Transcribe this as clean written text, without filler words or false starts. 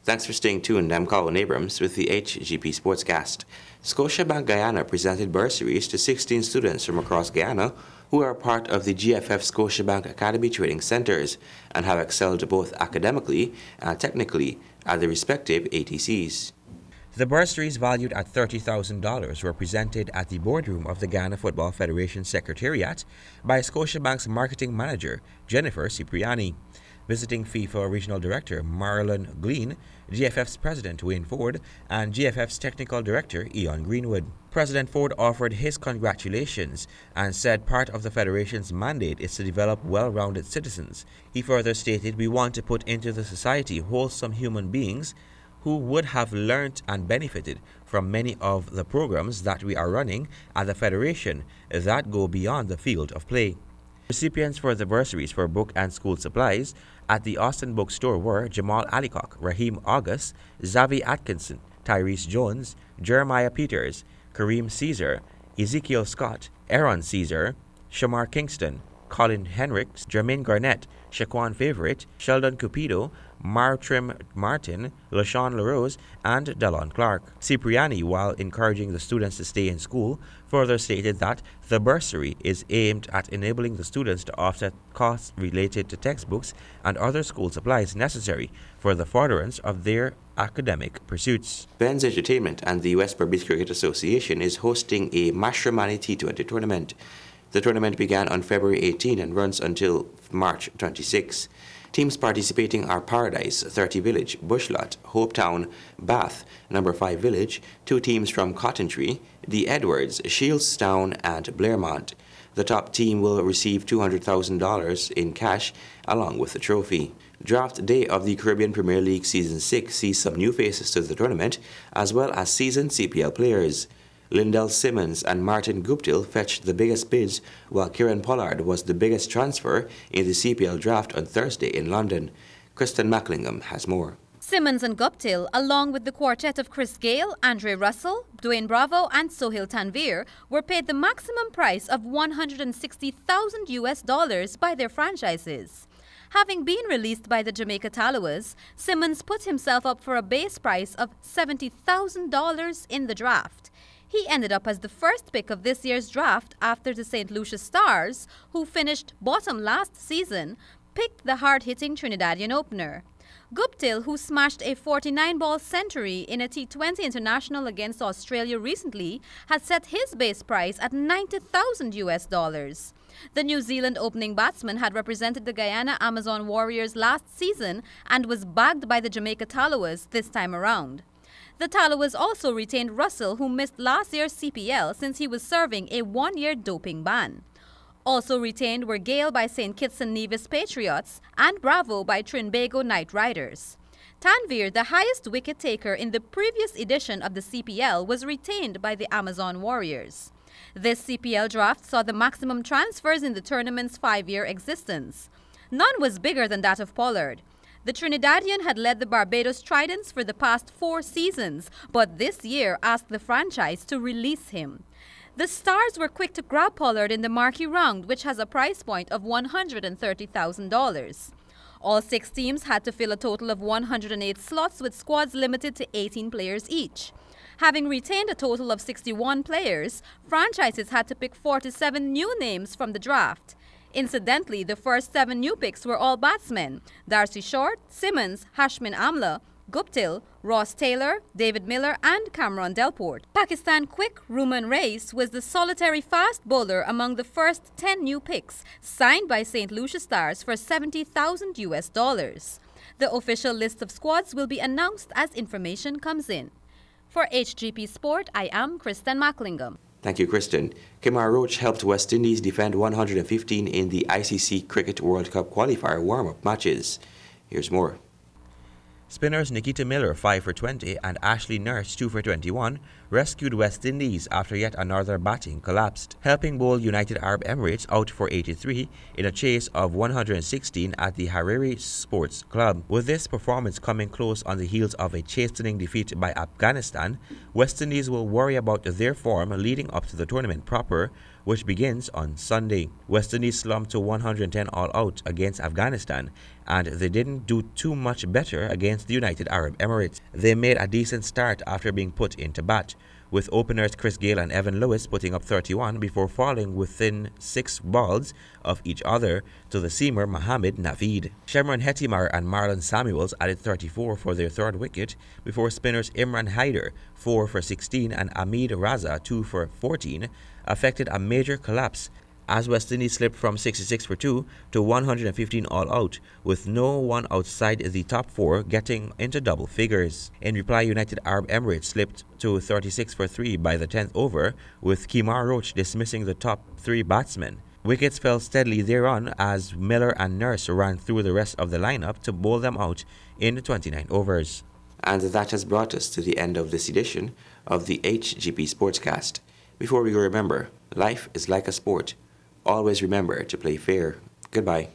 Thanks for staying tuned. I'm Colin Abrams with the Hgp Sportscast. Scotiabank Guyana presented bursaries to 16 students from across Guyana who are part of the GFF Scotiabank Academy Training Centres and have excelled both academically and technically at the respective ATCs. The bursaries valued at $30,000 were presented at the boardroom of the Guyana Football Federation Secretariat by Scotiabank's marketing manager, Jennifer Cipriani. Visiting FIFA Regional Director Marlon Glean, GFF's President Wayne Ford, and GFF's Technical Director Eon Greenwood. President Ford offered his congratulations and said part of the Federation's mandate is to develop well-rounded citizens. He further stated, "We want to put into the society wholesome human beings who would have learnt and benefited from many of the programs that we are running at the Federation that go beyond the field of play." Recipients for the bursaries for book and school supplies at the Austin Bookstore were Jamal Alicock, Raheem August, Zavi Atkinson, Tyrese Jones, Jeremiah Peters, Kareem Caesar, Ezekiel Scott, Aaron Caesar, Shamar Kingston, Colin Henricks, Jermaine Garnett, Shaquan Favorite, Sheldon Cupido, Martrim Martin, LaShawn LaRose, and Dallon Clark. Cipriani, while encouraging the students to stay in school, further stated that the bursary is aimed at enabling the students to offset costs related to textbooks and other school supplies necessary for the furtherance of their academic pursuits. Ben's Entertainment and the West Berbice Cricket Association is hosting a Mashramani T20 tournament. The tournament began on February 18 and runs until March 26. Teams participating are Paradise, 30 Village, Bushlot, Hopetown, Bath, Number 5 Village, 2 teams from Cottontree, The Edwards, Shielstown, and Blairmont. The top team will receive $200,000 in cash along with the trophy. Draft day of the Caribbean Premier League Season 6 sees some new faces to the tournament, as well as seasoned CPL players. Lindell Simmons and Martin Guptill fetched the biggest bids, while Kieran Pollard was the biggest transfer in the CPL draft on Thursday in London. Kristen Macklingham has more. Simmons and Guptill, along with the quartet of Chris Gale, Andre Russell, Dwayne Bravo, and Sohail Tanvir, were paid the maximum price of $160,000 by their franchises. Having been released by the Jamaica Tallawahs, Simmons put himself up for a base price of $70,000 in the draft. He ended up as the first pick of this year's draft after the St. Lucia Stars, who finished bottom last season, picked the hard-hitting Trinidadian opener. Guptill, who smashed a 49-ball century in a T20 international against Australia recently, has set his base price at $90,000. The New Zealand opening batsman had represented the Guyana Amazon Warriors last season and was bagged by the Jamaica Tallawahs this time around. The Tallawahs also retained Russell, who missed last year's CPL since he was serving a 1-year doping ban. Also retained were Gale by St. Kitts and Nevis Patriots and Bravo by Trinbago Knight Riders. Tanvir, the highest wicket taker in the previous edition of the CPL, was retained by the Amazon Warriors. This CPL draft saw the maximum transfers in the tournament's 5-year existence. None was bigger than that of Pollard. The Trinidadian had led the Barbados Tridents for the past 4 seasons, but this year asked the franchise to release him. The Stars were quick to grab Pollard in the marquee round, which has a price point of $130,000. All 6 teams had to fill a total of 108 slots, with squads limited to 18 players each. Having retained a total of 61 players, franchises had to pick 47 new names from the draft. Incidentally, the first 7 new picks were all batsmen: Darcy Short, Simmons, Hashmin Amla, Guptill, Ross Taylor, David Miller, and Cameron Delport. Pakistan quick Ruman Reis was the solitary fast bowler among the first 10 new picks, signed by St. Lucia Stars for $70,000. The official list of squads will be announced as information comes in. For Hgp Sport, I am Kristen Macklingham. Thank you, Kristen. Kemar Roach helped West Indies defend 115 in the ICC Cricket World Cup qualifier warm-up matches. Here's more. Spinners Nikita Miller 5 for 20 and Ashley Nurse 2 for 21 rescued West Indies after yet another batting collapsed, helping bowl United Arab Emirates out for 83 in a chase of 116 at the Hariri Sports Club. With this performance coming close on the heels of a chastening defeat by Afghanistan, West Indies will worry about their form leading up to the tournament proper, which begins on Sunday. West Indies slumped to 110 all out against Afghanistan, and they didn't do too much better against the United Arab Emirates. They made a decent start after being put into bat, with openers Chris Gayle and Evan Lewis putting up 31 before falling within 6 balls of each other to the seamer Mohammad Naveed. Shemron Hettimar and Marlon Samuels added 34 for their third wicket before spinners Imran Haider 4 for 16 and Ahmed Raza 2 for 14 affected a major collapse as West Indies slipped from 66 for 2 to 115 all out, with no one outside the top 4 getting into double figures. In reply, United Arab Emirates slipped to 36 for 3 by the 10th over, with Kemar Roach dismissing the top 3 batsmen. Wickets fell steadily thereon as Miller and Nurse ran through the rest of the lineup to bowl them out in 29 overs. And that has brought us to the end of this edition of the Hgp Sportscast. Before we go, remember, life is like a sport. Always remember to play fair. Goodbye.